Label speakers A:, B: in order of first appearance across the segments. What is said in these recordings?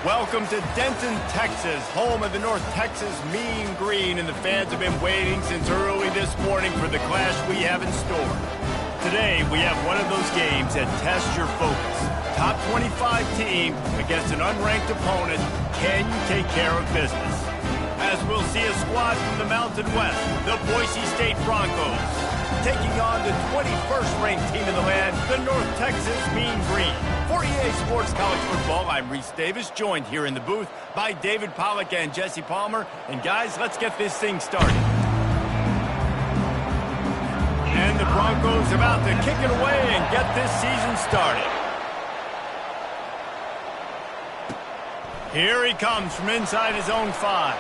A: Welcome to Denton, Texas, home of the North Texas Mean Green, and the fans have been waiting since early this morning for the clash we have in store. Today, we have one of those games that tests your focus. Top 25 team against an unranked opponent. Can you take care of business? As we'll see a squad from the Mountain West, the Boise State Broncos, taking on the 21st ranked team in the land, the North Texas Mean Green. For EA Sports College Football, I'm Reese Davis, joined here in the booth by David Pollack and Jesse Palmer. And guys, let's get this thing started. And the Broncos about to kick it away and get this season started. Here he comes from inside his own 5.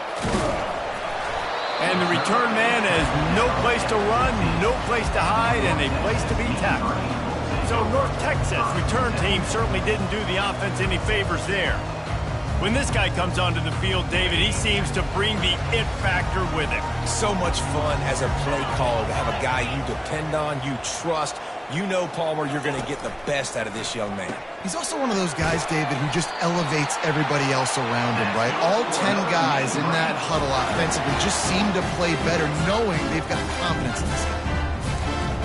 A: And the return man has no place to run, no place to hide, and a place to be tackled. So North Texas return team certainly didn't do the offense any favors there. When this guy comes onto the field, David, he seems to bring the it factor with him.
B: So much fun as a play caller to have a guy you depend on, you trust. You know, Palmer, you're going to get the best out of this young man.
C: He's also one of those guys, David, who just elevates everybody else around him, right? All 10 guys in that huddle offensively just seem to play better knowing they've got confidence in this guy.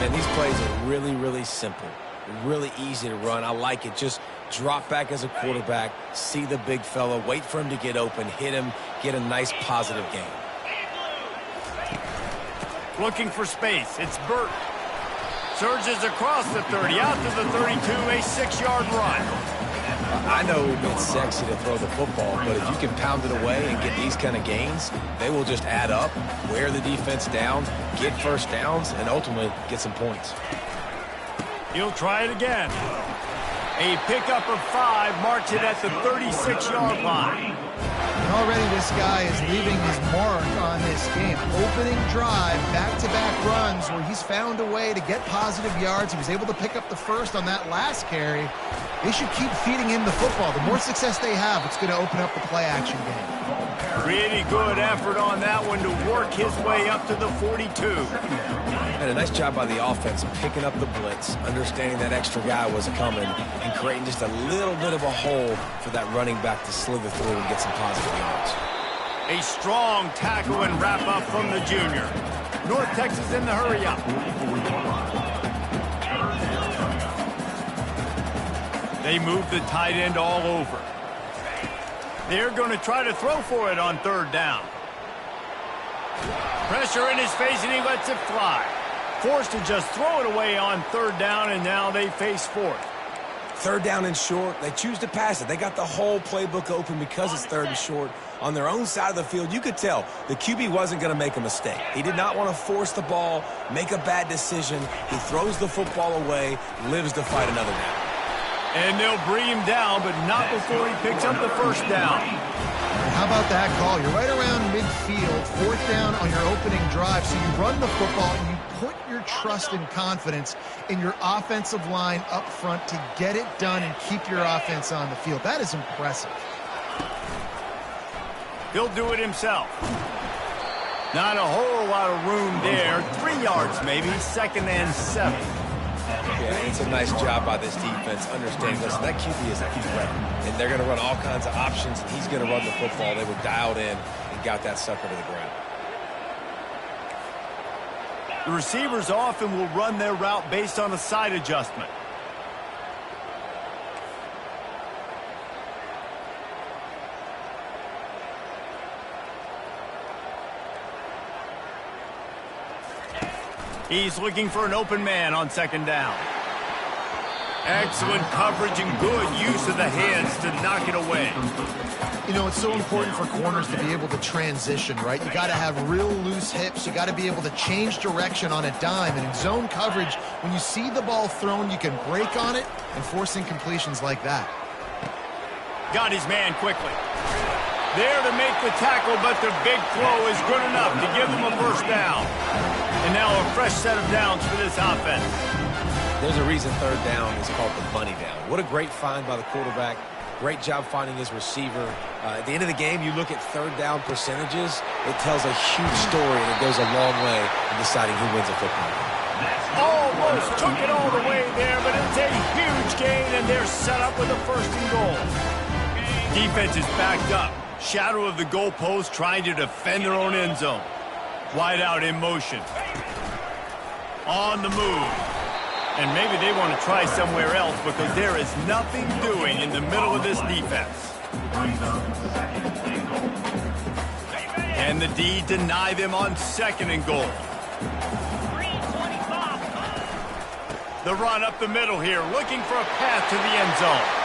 B: Man, these plays are really, really simple. Really easy to run. I like it. Just drop back as a quarterback, see the big fella, wait for him to get open, hit him, get a nice positive gain.
A: Looking for space. It's Burt. Surges across the 30, out to the 32, a 6-yard run.
B: I know it's sexy to throw the football, but if you can pound it away and get these kind of gains, they will just add up, wear the defense down, get first downs, and ultimately get some points.
A: He'll try it again. A pickup of 5 marks it at the 36-yard line.
C: And already this guy is leaving his mark on this game. Opening drive, back-to-back runs where he's found a way to get positive yards. He was able to pick up the first on that last carry. They should keep feeding him the football. The more success they have, it's going to open up the play-action game.
A: Pretty good effort on that one to work his way up to the 42.
B: And a nice job by the offense picking up the blitz, understanding that extra guy was coming, and creating just a little bit of a hole for that running back to slither through and get some positive yards.
A: A strong tackle and wrap-up from the junior. North Texas in the hurry-up. They move the tight end all over. They're going to try to throw for it on 3rd down. Pressure in his face, and he lets it fly. Forced to just throw it away on 3rd down, and now they face 4th.
B: 3rd down and short, they choose to pass it. They got the whole playbook open because it's 3rd and short. On their own side of the field, you could tell the QB wasn't going to make a mistake. He did not want to force the ball, make a bad decision. He throws the football away, lives to fight another down.
A: And they'll bring him down, but not before he picks up the 1st down.
C: How about that call? You're right around midfield, 4th down on your opening drive, so you run the football and you put your trust and confidence in your offensive line up front to get it done and keep your offense on the field. That is impressive.
A: He'll do it himself. Not a whole lot of room there. 3 yards maybe, 2nd and 7.
B: Yeah, it's a nice job by this defense understanding, listen, that QB is a threat, and they're going to run all kinds of options, and he's going to run the football. They were dialed in and got that sucker to the ground.
A: The receivers often will run their route based on a side adjustment. He's looking for an open man on 2nd down. Excellent coverage and good use of the hands to knock it away.
C: You know, it's so important for corners to be able to transition, right? You got to have real loose hips. You got to be able to change direction on a dime. And in zone coverage, when you see the ball thrown, you can break on it and force incompletions like that.
A: Got his man quickly. There to make the tackle, but the big throw is good enough to give them a 1st down. And now a fresh set of downs for this offense.
B: There's a reason 3rd down is called the bunny down. What a great find by the quarterback. Great job finding his receiver. At the end of the game, you look at 3rd down percentages. It tells a huge story, and it goes a long way in deciding who wins a football game.
A: Almost took it all the way there, but it's a huge gain, and they're set up with a 1st and goal. defense is backed up. Shadow of the goalpost trying to defend their own end zone. Wide out in motion. On the move. And maybe they want to try somewhere else because there is nothing doing in the middle of this defense. And the D deny them on 2nd and goal. The run up the middle here, looking for a path to the end zone.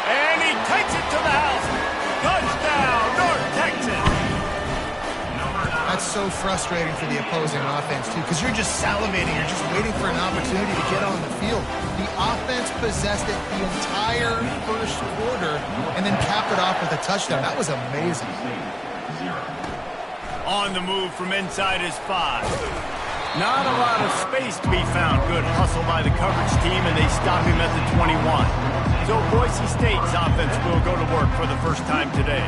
A: And he takes it to the house. Touchdown, North Texas.
C: That's so frustrating for the opposing offense, too, because you're just salivating. You're just waiting for an opportunity to get on the field. The offense possessed it the entire first quarter and then capped it off with a touchdown. That was amazing.
A: On the move from inside his 5. Not a lot of space to be found. Good hustle by the coverage team, and they stop him at the 21. So Boise State's offense will go to work for the first time today.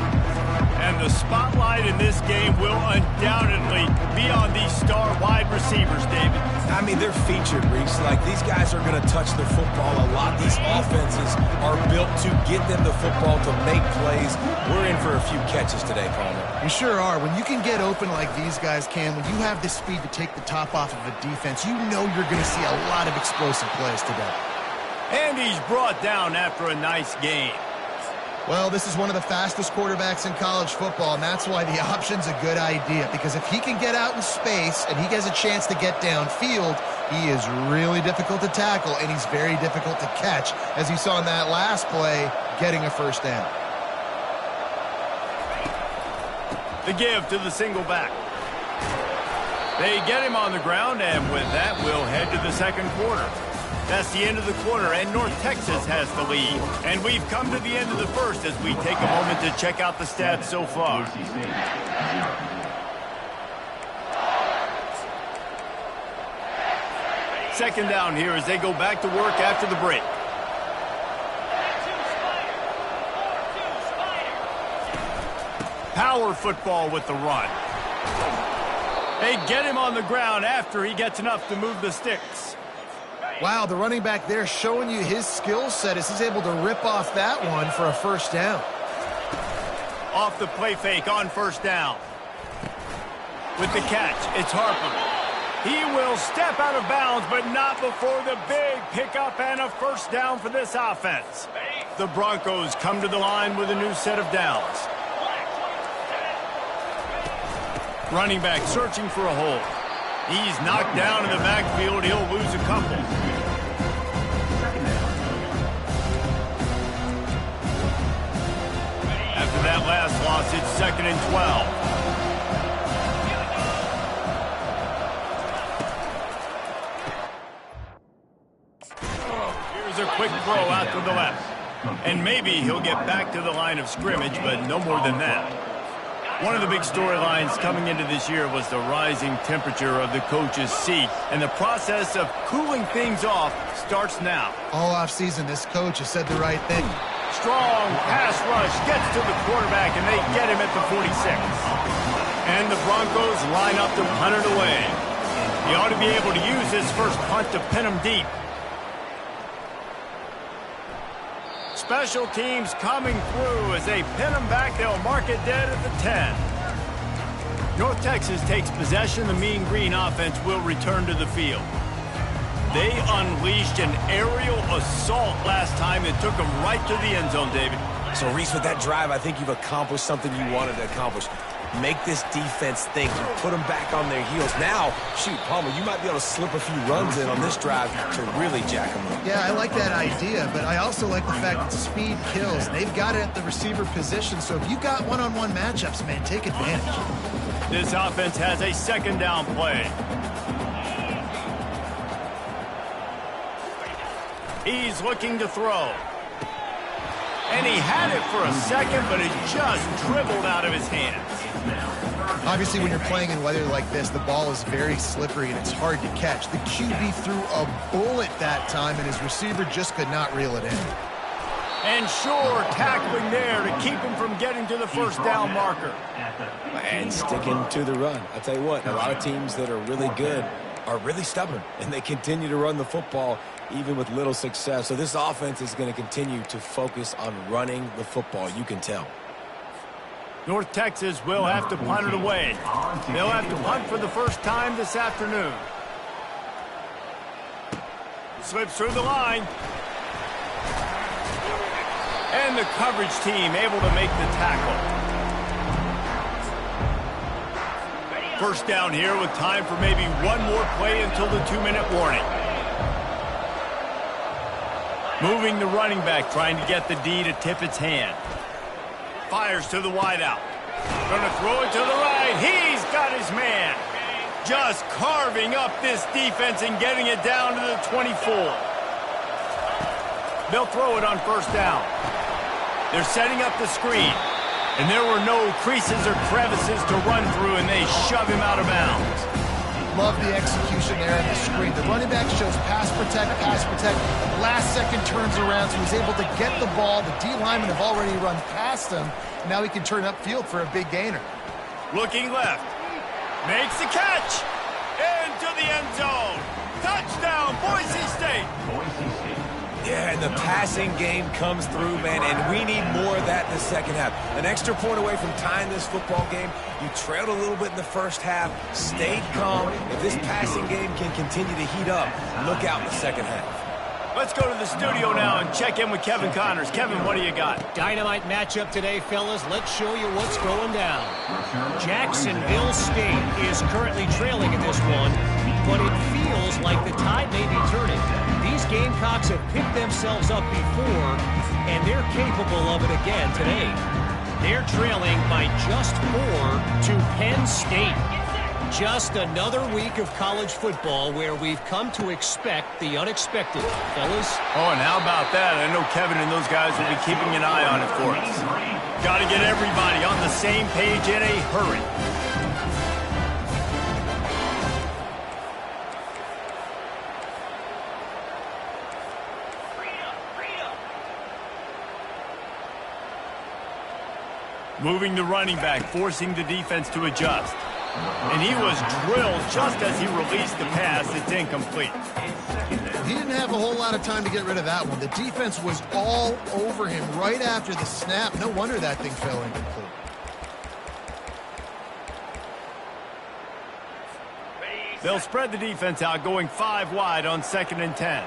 A: And the spotlight in this game will undoubtedly be on these star wide receivers, David.
B: I mean, they're featured, Reese. Like, these guys are going to touch the football a lot. These offenses are built to get them the football, to make plays. We're in for a few catches today, Palmer.
C: You sure are. When you can get open like these guys can, when you have the speed to take the top off of a defense, you know you're going to see a lot of explosive plays today.
A: And he's brought down after a nice game.
C: Well, this is one of the fastest quarterbacks in college football, and that's why the option's a good idea. Because if he can get out in space and he has a chance to get downfield, he is really difficult to tackle, and he's very difficult to catch, as you saw in that last play, getting a first down.
A: The give to the single back. They get him on the ground, and with that, we'll head to the second quarter. That's the end of the quarter, and North Texas has the lead. And we've come to the end of the first as we take a moment to check out the stats so far. Second down here as they go back to work after the break. Power football with the run. They get him on the ground after he gets enough to move the sticks.
C: Wow, the running back there showing you his skill set as he's able to rip off that one for a first down.
A: Off the play fake on first down. With the catch, it's Harper. He will step out of bounds, but not before the big pickup and a first down for this offense. The Broncos come to the line with a new set of downs. Running back searching for a hole. He's knocked down in the backfield. He'll lose a couple. After that last loss, it's 2nd and 12. Here's a quick throw out to the left. And maybe he'll get back to the line of scrimmage, but no more than that. One of the big storylines coming into this year was the rising temperature of the coach's seat, and the process of cooling things off starts now.
C: All offseason, this coach has said the right thing.
A: Strong pass rush gets to the quarterback, and they get him at the 46. And the Broncos line up to punt it away. He ought to be able to use his first punt to pin him deep. Special teams coming through as they pin them back. They'll mark it dead at the 10. North Texas takes possession. The Mean Green offense will return to the field. They unleashed an aerial assault last time and took them right to the end zone, David.
B: So, Reese, with that drive, I think you've accomplished something you wanted to accomplish. Make this defense think. You put them back on their heels. Now, shoot, Palmer, you might be able to slip a few runs in on this drive to really jack them up.
C: Yeah, I like that idea, but I also like the fact that speed kills. They've got it at the receiver position, so if you've got one-on-one matchups, man, take advantage.
A: This offense has a second down play. He's looking to throw. And he had it for a second, but it just dribbled out of his hands.
C: Obviously, when you're playing in weather like this, the ball is very slippery and it's hard to catch. The QB threw a bullet that time, and his receiver just could not reel it in.
A: And sure, tackling there to keep him from getting to the first down marker.
B: And sticking to the run. I'll tell you what, a lot of teams that are really good are really stubborn, and they continue to run the football even with little success. So this offense is going to continue to focus on running the football. You can tell.
A: North Texas will have to punt it away. They'll have to punt for the first time this afternoon. Slips through the line. And the coverage team able to make the tackle. First down here with time for maybe one more play until the 2-minute warning. Moving the running back, trying to get the D to tip its hand. Fires to the wideout. Going to throw it to the right. He's got his man. Just carving up this defense and getting it down to the 24. They'll throw it on first down. They're setting up the screen. And there were no creases or crevices to run through, and they shove him out of bounds.
C: Love the execution there in the screen. The running back shows pass protect. Last second turns around, so he's able to get the ball. The D linemen have already run past him. Now he can turn upfield for a big gainer.
A: Looking left. Makes the catch. Into the end zone. Touchdown, Boise State.
B: Yeah, and the passing game comes through, man, and we need more of that in the second half. An extra point away from tying this football game. You trailed a little bit in the first half, stayed calm. If this passing game can continue to heat up, look out in the second half.
A: Let's go to the studio now and check in with Kevin Connors. Kevin, what do you got?
D: Dynamite matchup today, fellas. Let's show you what's going down. Jacksonville State is currently trailing in this one, but it feels like the tide may be turning. These Gamecocks have picked themselves up before, and they're capable of it again today. They're trailing by just 4 to Penn State. Just another week of college football where we've come to expect the unexpected, fellas.
A: Oh, and how about that? I know Kevin and those guys will be keeping an eye on it for us. Got to get everybody on the same page in a hurry. Moving the running back, forcing the defense to adjust. And he was drilled just as he released the pass. It's incomplete.
C: He didn't have a whole lot of time to get rid of that one. The defense was all over him right after the snap. No wonder that thing fell incomplete.
A: They'll spread the defense out, going 5 wide on 2nd and 10.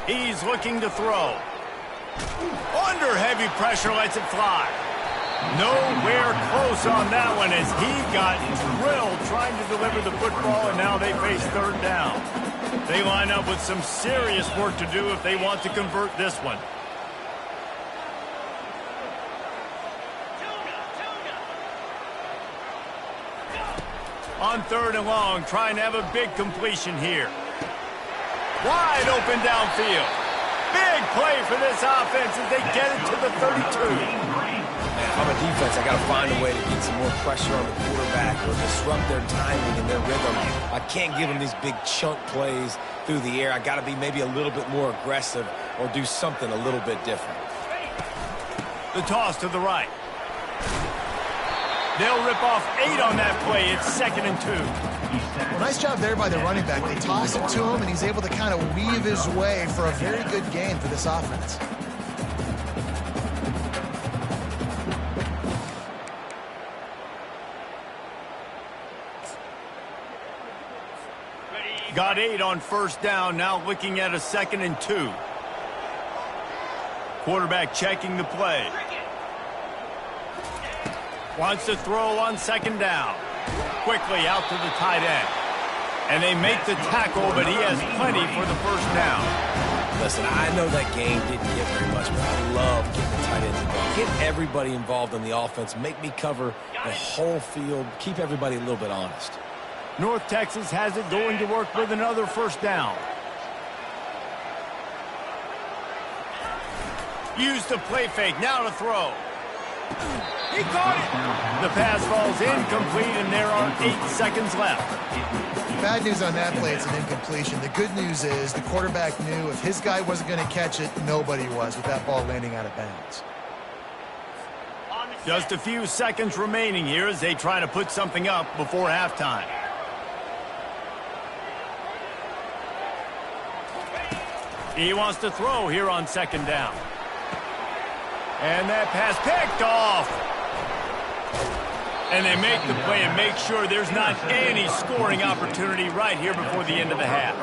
A: He's looking to throw. Under heavy pressure, lets it fly. Nowhere close on that one as he got drilled trying to deliver the football, and now they face 3rd down. They line up with some serious work to do if they want to convert this one. On 3rd and long, trying to have a big completion here. Wide open downfield. Big play for this offense as they get it to the 32.
B: Man, I'm a defense. I got to find a way to get some more pressure on the quarterback or disrupt their timing and their rhythm. I can't give them these big chunk plays through the air. I got to be maybe a little bit more aggressive or do something a little bit different.
A: The toss to the right. They'll rip off 8 on that play. It's 2nd and 2.
C: Well, nice job there by the running back. They toss it to him, and he's able to kind of weave his way for a very good gain for this offense.
A: Got 8 on 1st down, now looking at a 2nd and 2. Quarterback checking the play. Wants to throw on 2nd down. Quickly out to the tight end. And they make the tackle, but he has plenty for the 1st down.
B: Listen, I know that game didn't get very much, but I love getting the tight ends involved. Get everybody involved on the offense. Make me cover the whole field. Keep everybody a little bit honest.
A: North Texas has it going to work with another 1st down. Use the play fake, now to throw. He caught it. The pass falls incomplete, and there are 8 seconds left.
C: Bad news on that play, it's an incompletion. The good news is the quarterback knew if his guy wasn't going to catch it, nobody was with that ball landing out of bounds.
A: Just a few seconds remaining here as they try to put something up before halftime. He wants to throw here on second down. And that pass picked off. And they make the play and make sure there's not any scoring opportunity right here before the end of the half.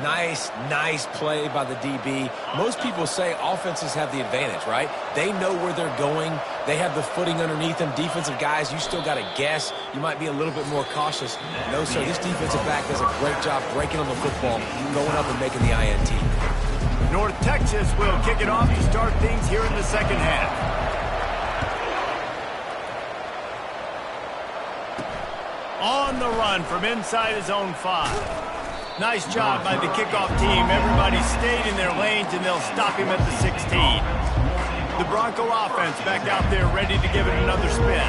B: Nice play by the DB. Most people say offenses have the advantage, right? They know where they're going. They have the footing underneath them. Defensive guys, you still got to guess. You might be a little bit more cautious. No, sir, this defensive back does a great job breaking on the football, going up and making the INT.
A: North Texas will kick it off to start things here in the second half. On the run from inside his own 5. Nice job by the kickoff team. Everybody stayed in their lanes, and they'll stop him at the 16. The Bronco offense back out there ready to give it another spin.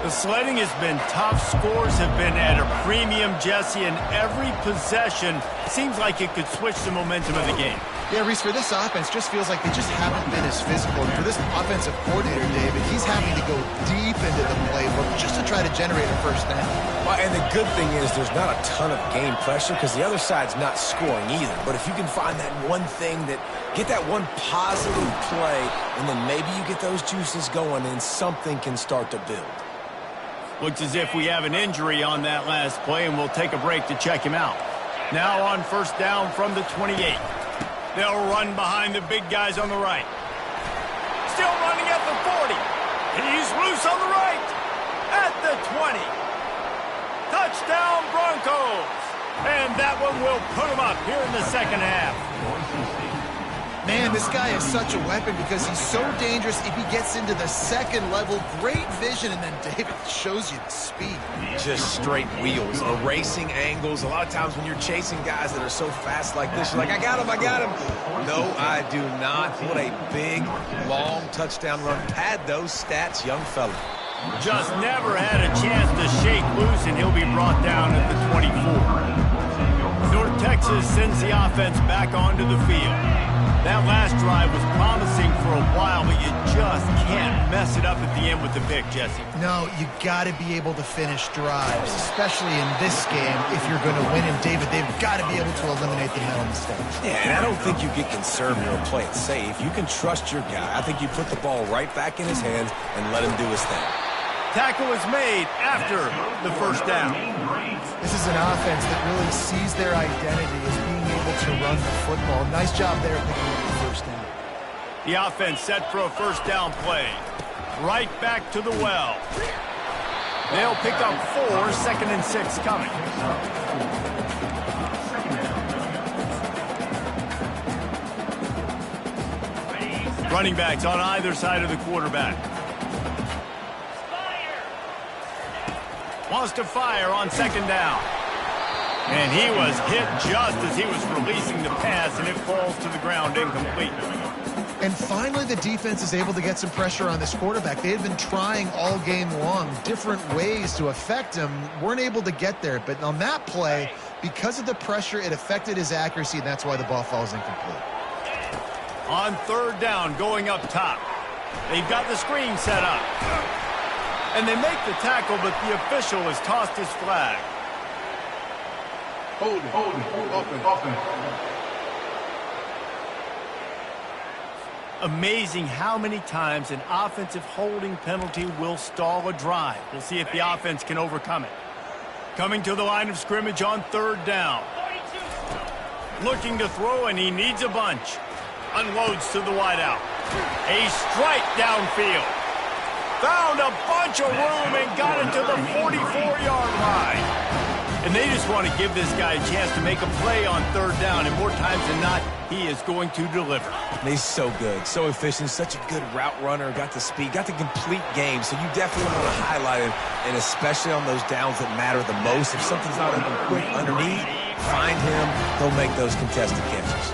A: The sledding has been tough. Scores have been at a premium, Jesse, and every possession seems like it could switch the momentum of the game.
C: Yeah, Reese, for this offense, just feels like they just haven't been as physical. And for this offensive coordinator, David, he's having to go deep into the playbook just to try to generate a first down.
B: Well, and the good thing is there's not a ton of game pressure because the other side's not scoring either. But if you can find that one thing get that one positive play, and then maybe you get those juices going and something can start to build.
A: Looks as if we have an injury on that last play, and we'll take a break to check him out. Now on first down from the 28. They'll run behind the big guys on the right. Still running at the 40. He's loose on the right. At the 20. Touchdown Broncos. And that one will put them up here in the second half.
C: Man, this guy is such a weapon because he's so dangerous if he gets into the second level. Great vision, and then David shows you the speed.
B: Just straight wheels, erasing angles. A lot of times when you're chasing guys that are so fast like this, you're like, I got him. No, I do not. What a big, long touchdown run. Pad those stats, young fella.
A: Just never had a chance to shake loose, and he'll be brought down at the 24. North Texas sends the offense back onto the field. That last drive was promising for a while, but you just can't mess it up at the end with the pick, Jesse.
C: No, you got to be able to finish drives, especially in this game if you're going to win. And David, they've got to be able to eliminate the mental mistakes.
B: Yeah, and I don't think you get conservative or play it safe. You can trust your guy. I think you put the ball right back in his hands and let him do his thing.
A: Tackle is made after the first down.
C: This is an offense that really sees their identity as being able to run the football. Nice job there picking up the first down.
A: The offense set for a first down play. Right back to the well. They'll pick up 4, second and 6 coming. Running backs on either side of the quarterback. Wants to fire on second down. And he was hit just as he was releasing the pass, and it falls to the ground incomplete.
C: And finally, the defense is able to get some pressure on this quarterback. They had been trying all game long different ways to affect him. Weren't able to get there. But on that play, because of the pressure, it affected his accuracy, and that's why the ball falls incomplete.
A: On third down, going up top. They've got the screen set up. And they make the tackle, but the official has tossed his flag.
E: Hold it, open.
A: Amazing how many times an offensive holding penalty will stall a drive. We'll see if the offense can overcome it. Coming to the line of scrimmage on third down. Looking to throw, and he needs a bunch. Unloads to the wideout. A strike downfield. Found a bunch of room and got it to the 44-yard line. And they just want to give this guy a chance to make a play on third down, and more times than not, he is going to deliver.
B: He's so good, so efficient, such a good route runner, got the speed, got the complete game, so you definitely want to highlight him, and especially on those downs that matter the most. If something's not open quick underneath, find him, he'll make those contested catches.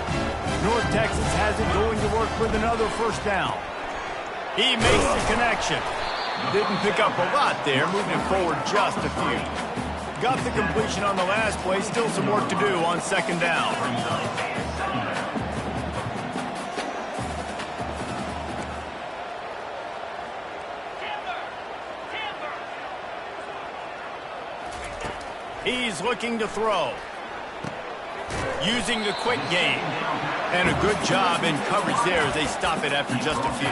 A: North Texas has it going to work with another first down. He makes the connection. Didn't pick up a lot there, moving it forward just a few. Got the completion on the last play, still some work to do on second down. He's looking to throw. Using the quick game. And a good job in coverage there as they stop it after just a few.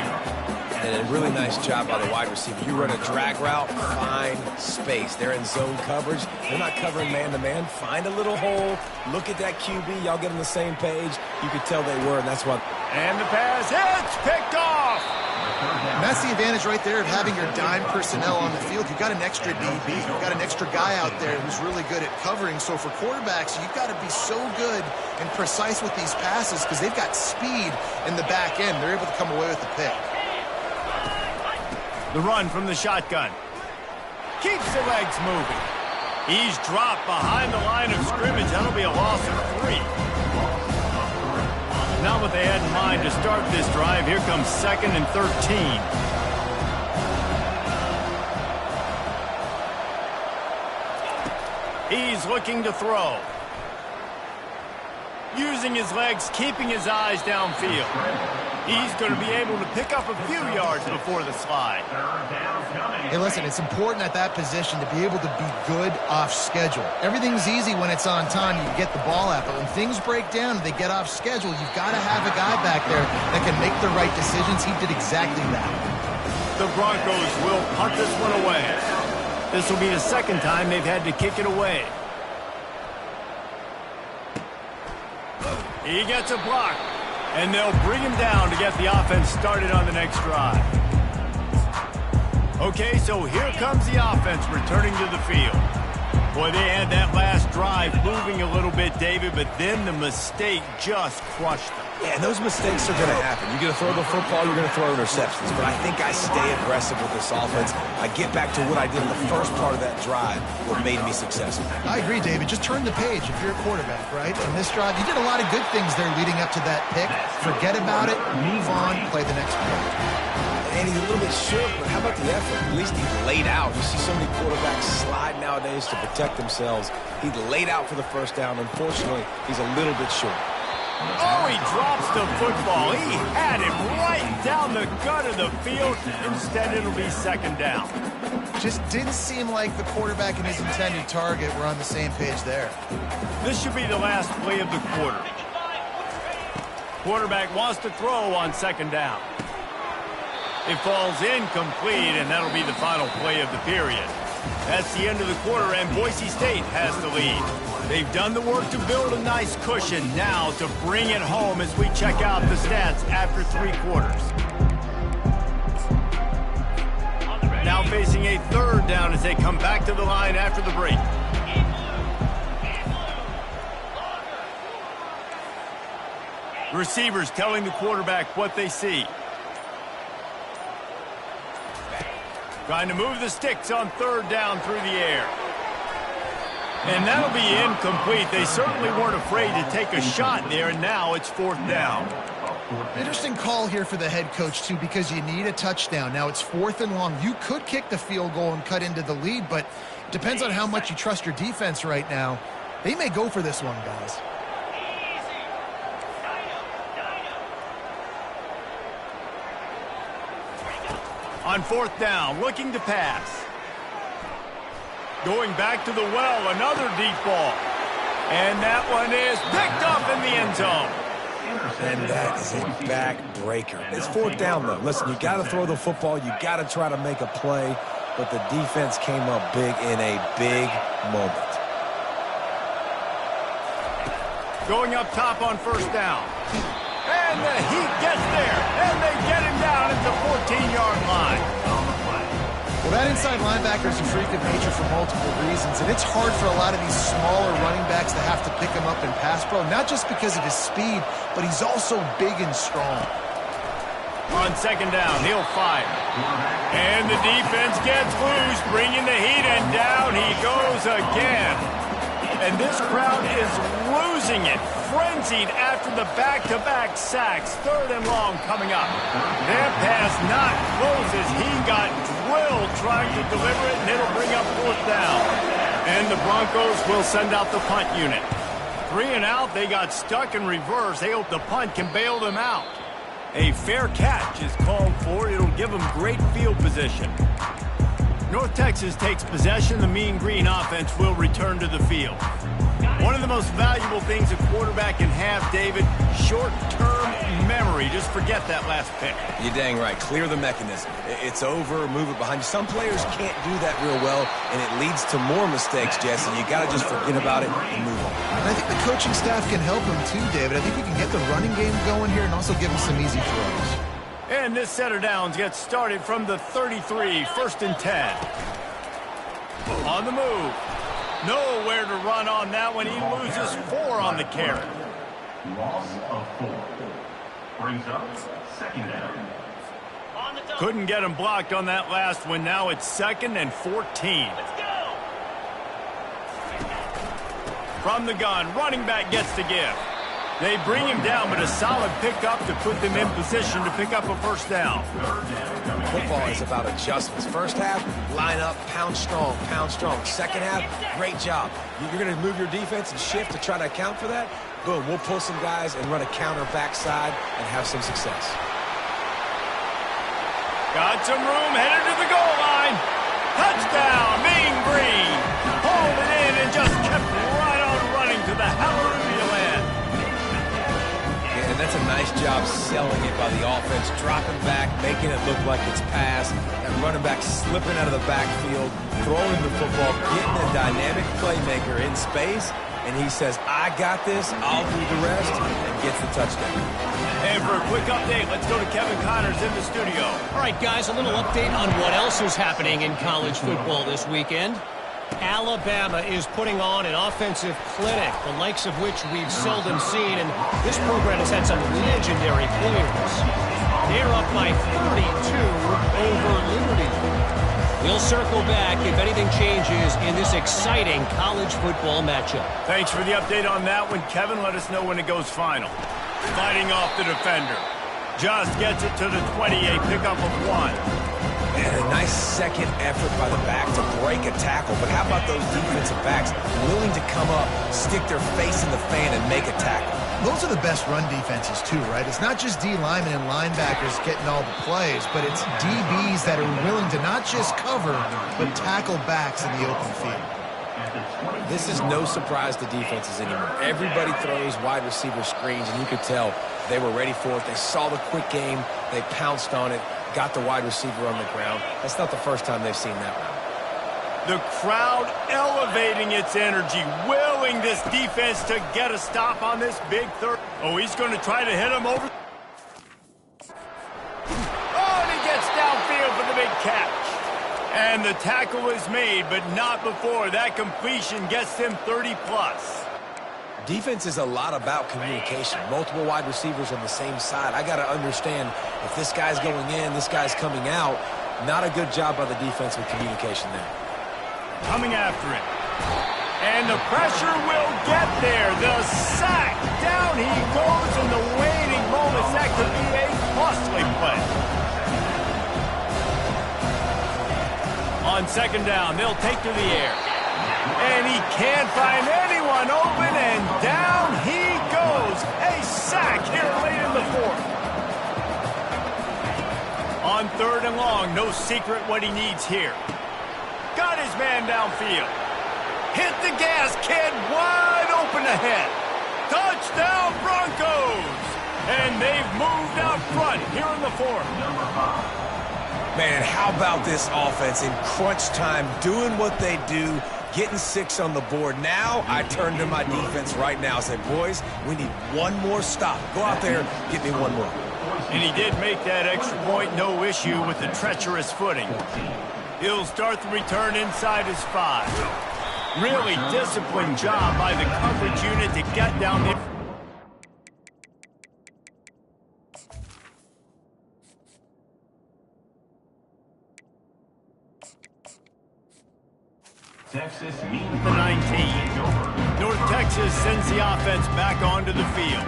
B: And a really nice job by the wide receiver. You run a drag route, find space. They're in zone coverage. They're not covering man-to-man. Find a little hole. Look at that QB. Y'all get on the same page. You could tell they were, and that's what.
A: And the pass hits, picked off.
C: And that's the advantage right there of having your dime personnel on the field. You've got an extra DB. You've got an extra guy out there who's really good at covering. So for quarterbacks, you've got to be so good and precise with these passes because they've got speed in the back end. They're able to come away with the pick.
A: The run from the shotgun. Keeps the legs moving. He's dropped behind the line of scrimmage. That'll be a loss of 3. Not what they had in mind to start this drive. Here comes 2nd and 13. He's looking to throw. Using his legs, keeping his eyes downfield. He's going to be able to pick up a few yards before the slide.
C: Hey, listen, it's important at that position to be able to be good off schedule. Everything's easy when it's on time. You get the ball out. But when things break down and they get off schedule, you've got to have a guy back there that can make the right decisions. He did exactly that.
A: The Broncos will punt this one away. This will be the 2nd time they've had to kick it away. He gets a block, and they'll bring him down to get the offense started on the next drive. Okay, so here comes the offense returning to the field. Boy, they had that last drive moving a little bit, David, but then the mistake just crushed them.
B: Yeah, and those mistakes are going to happen. You're going to throw the football, you're going to throw interceptions. But I think I stay aggressive with this offense. I get back to what I did in the first part of that drive, what made me successful.
C: I agree, David. Just turn the page if you're a quarterback, right? On this drive, you did a lot of good things there leading up to that pick. Forget about it, move on, play the next play.
B: And he's a little bit short, but how about the effort? At least he's laid out. You see so many quarterbacks slide nowadays to protect themselves. He laid out for the first down. Unfortunately, he's a little bit short.
A: Oh, he drops the football. He had him right down the gut of the field. Instead, it'll be 2nd down.
C: Just didn't seem like the quarterback and his intended target were on the same page there.
A: This should be the last play of the quarter. Quarterback wants to throw on 2nd down. It falls incomplete, and that'll be the final play of the period. That's the end of the quarter, and Boise State has the lead. They've done the work to build a nice cushion. Now to bring it home as we check out the stats after 3 quarters. Now facing a 3rd down as they come back to the line after the break. Receivers telling the quarterback what they see. Trying to move the sticks on 3rd down through the air. And that'll be incomplete. They certainly weren't afraid to take a shot there, and now it's 4th down.
C: Interesting call here for the head coach, too, because you need a touchdown. Now it's 4th and long. You could kick the field goal and cut into the lead, but it depends on how much you trust your defense right now. They may go for this one, guys.
A: On 4th down, looking to pass. Going back to the well, another deep ball. And that one is picked up in the end zone.
B: And that is a backbreaker. It's 4th down, though. Listen, you got to throw the football. You got to try to make a play. But the defense came up big in a big moment.
A: Going up top on 1st down. And the Heat gets there. And they get him down at the 14-yard line.
C: Well, that inside linebacker is a freak of nature for multiple reasons, and it's hard for a lot of these smaller running backs to have to pick him up in pass pro, not just because of his speed, but he's also big and strong.
A: On 2nd down, he'll fire. And the defense gets loose, bringing the Heat, and down he goes again. And this crowd is losing losing it, frenzied after the back-to-back sacks. Third and long coming up. That pass not close as he got drilled trying to deliver it, and it'll bring up fourth down. And the Broncos will send out the punt unit. 3 and out, they got stuck in reverse. They hope the punt can bail them out. A fair catch is called for. It'll give them great field position. North Texas takes possession. The Mean Green offense will return to the field. One of the most valuable things a quarterback can have, David, short-term memory. Just forget that last pick.
B: You're dang right. Clear the mechanism. It's over, move it behind you. Some players can't do that real well, and it leads to more mistakes, Jesse. You got to just forget about it and move on.
C: And I think the coaching staff can help him too, David. I think we can get the running game going here and also give him some easy throws.
A: And this set of downs gets started from the 33, 1st and 10. On the move. Nowhere to run on that one. He loses 4 on the carry.
E: Loss of 4. Brings up 2nd down.
A: Couldn't get him blocked on that last one. Now it's 2nd and 14. From the gun, running back gets the give. They bring him down, but a solid pickup to put them in position to pick up a first down.
B: Football is about adjustments. First half, line up, pound strong, pound strong. Second half, great job. You're going to move your defense and shift to try to account for that? Boom, we'll pull some guys and run a counter backside and have some success.
A: Got some room, headed to the goal line. Touchdown, Mean Green. Pulled it in and just kept right on running to the hallelujah land.
B: Yeah, and that's a nice job selling it by the offense, dropping back, making it look like it's pass, and running back slipping out of the backfield, throwing the football, getting a dynamic playmaker in space, and he says, I got this, I'll do the rest, and gets the touchdown.
A: And for a quick update, let's go to Kevin Connors in the studio.
D: All right, guys, a little update on what else is happening in college football this weekend. Alabama is putting on an offensive clinic, the likes of which we've seldom seen, and this program has had some legendary players. They're up by 42 over Liberty. We'll circle back if anything changes in this exciting college football matchup.
A: Thanks for the update on that one, Kevin. Let us know when it goes final. Fighting off the defender. Just gets it to the 28, pickup of 1.
B: And a nice second effort by the back to break a tackle. But how about those defensive backs willing to come up, stick their face in the fan, and make a tackle?
C: Those are the best run defenses too, right? It's not just D linemen and linebackers getting all the plays, but it's DBs that are willing to not just cover, but tackle backs in the open field.
B: This is no surprise to defenses anymore. Everybody throws wide receiver screens, and you could tell they were ready for it. They saw the quick game. They pounced on it, got the wide receiver on the ground. That's not the first time they've seen that route.
A: The crowd elevating its energy, willing this defense to get a stop on this big third. Oh, he's going to try to hit him over. Oh, and he gets downfield for the big catch. And the tackle is made, but not before. That completion gets them 30-plus.
B: Defense is a lot about communication. Multiple wide receivers on the same side. I got to understand if this guy's going in, this guy's coming out. Not a good job by the defense with communication there.
A: Coming after it. And the pressure will get there. The sack. Down he goes in the waiting moments. That could be a costly play. On 2nd down, they'll take to the air. And he can't find anyone open, and down he goes. A sack here late in the 4th. On 3rd and long, no secret what he needs here. Got his man downfield. Hit the gas, kid. Wide open ahead. Touchdown, Broncos. And they've moved out front here in the 4th.
B: Man, how about this offense in crunch time, doing what they do, getting 6 on the board. Now I turn to my defense right now and say, boys, we need one more stop. Go out there, get me one more.
A: And he did make that extra point, no issue with the treacherous footing. He'll start the return inside his 5. Really disciplined job by the coverage unit to get down there.
E: Texas Mean
A: The 19. North Texas sends the offense back onto the field.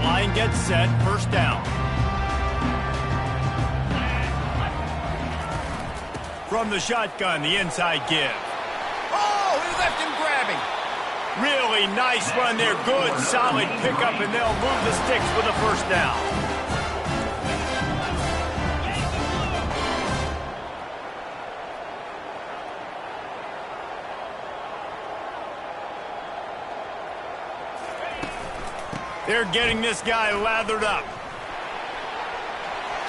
A: Line gets set, first down. From the shotgun, the inside give. Oh, he left him grabbing. Really nice run there. Good, solid pickup, and they'll move the sticks for the first down. They're getting this guy lathered up.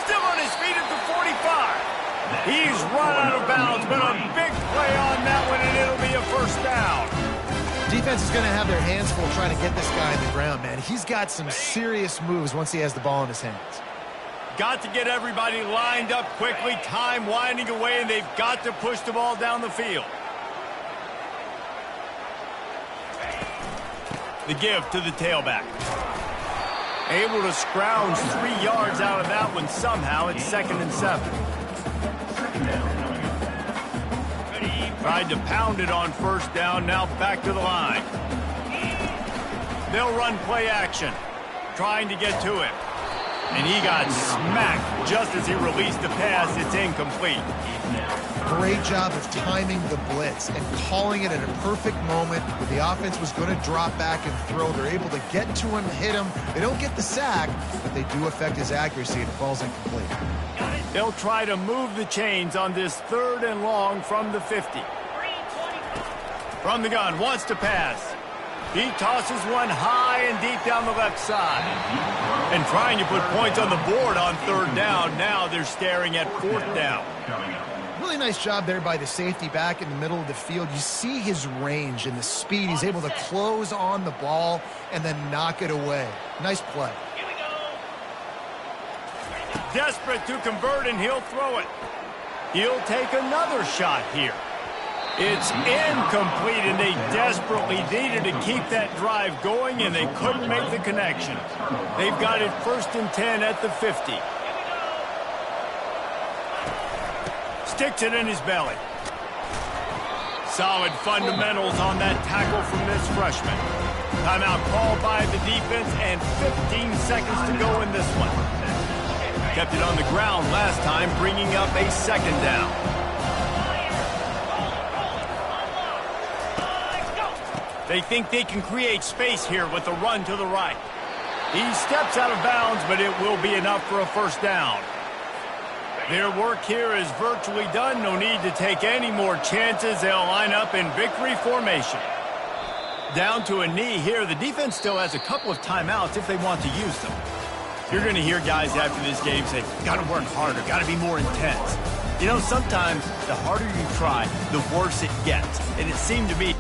A: Still on his feet at the 45. He's run out of bounds, but a big play on that one, and it'll be a first down.
C: Defense is going to have their hands full trying to get this guy on the ground, man. He's got some serious moves once he has the ball in his hands.
A: Got to get everybody lined up quickly, time winding away, and they've got to push the ball down the field. The give to the tailback. Able to scrounge 3 yards out of that one somehow. It's 2nd and 7. Tried to pound it on first down, now back to the line. They'll run play action, trying to get to him. And he got smacked just as he released the pass. It's incomplete.
C: Great job of timing the blitz and calling it at a perfect moment where the offense was going to drop back and throw. They're able to get to him, hit him. They don't get the sack, but they do affect his accuracy and it falls incomplete.
A: They'll try to move the chains on this 3rd and long from the 50. From the gun, wants to pass. He tosses one high and deep down the left side. And trying to put points on the board on 3rd down. Now they're staring at 4th down.
C: Really nice job there by the safety back in the middle of the field. You see his range and the speed. He's able to close on the ball and then knock it away. Nice play.
A: Desperate to convert, and he'll throw it. He'll take another shot here. It's incomplete, and they desperately needed to keep that drive going, and they couldn't make the connection. They've got it 1st and 10 at the 50. Sticks it in his belly. Solid fundamentals on that tackle from this freshman. Timeout called by the defense, and 15 seconds to go in this one. Kept it on the ground last time, bringing up a 2nd down. They think they can create space here with the run to the right. He steps out of bounds, but it will be enough for a first down. Their work here is virtually done. No need to take any more chances. They'll line up in victory formation. Down to a knee here. The defense still has a couple of timeouts if they want to use them. You're going to hear guys after this game say, got to work harder, got to be more intense. You know, sometimes the harder you try, the worse it gets. And it seemed to me